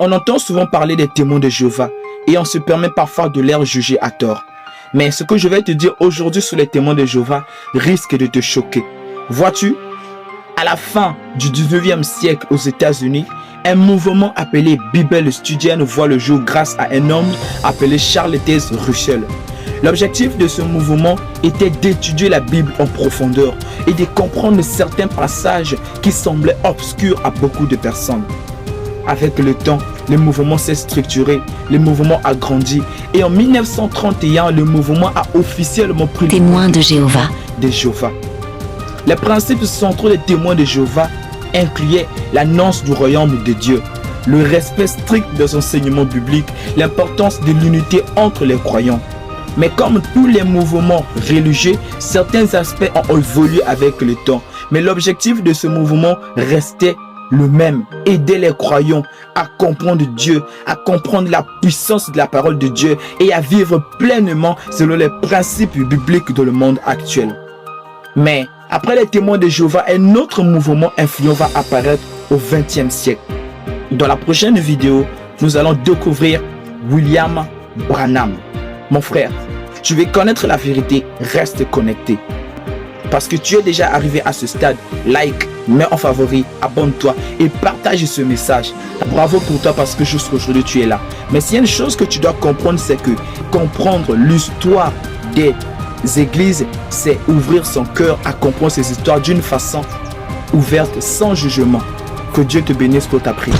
On entend souvent parler des témoins de Jéhovah et on se permet parfois de les juger à tort. Mais ce que je vais te dire aujourd'hui sur les témoins de Jéhovah risque de te choquer. Vois-tu, à la fin du 19e siècle aux États-Unis, un mouvement appelé Bible Studien voit le jour grâce à un homme appelé Charles Taze Russell. L'objectif de ce mouvement était d'étudier la Bible en profondeur et de comprendre certains passages qui semblaient obscurs à beaucoup de personnes. Avec le temps, le mouvement s'est structuré, le mouvement a grandi et en 1931, le mouvement a officiellement pris le Témoins de Jéhovah. Les principes centraux des témoins de Jéhovah incluaient l'annonce du royaume de Dieu, le respect strict des enseignements bibliques, l'importance de l'unité entre les croyants. Mais comme tous les mouvements religieux, certains aspects ont évolué avec le temps. Mais l'objectif de ce mouvement restait le même, aider les croyants à comprendre Dieu, à comprendre la puissance de la parole de Dieu et à vivre pleinement selon les principes bibliques dans le monde actuel. Mais après les témoins de Jéhovah, un autre mouvement influent va apparaître au XXe siècle. Dans la prochaine vidéo, nous allons découvrir William Branham. Mon frère, tu veux connaître la vérité, reste connecté. Parce que tu es déjà arrivé à ce stade, like, mets en favori, abonne-toi et partage ce message. Bravo pour toi parce que jusqu'aujourd'hui tu es là. Mais s'il y a une chose que tu dois comprendre, c'est que comprendre l'histoire des églises, c'est ouvrir son cœur à comprendre ces histoires d'une façon ouverte, sans jugement. Que Dieu te bénisse pour ta prière.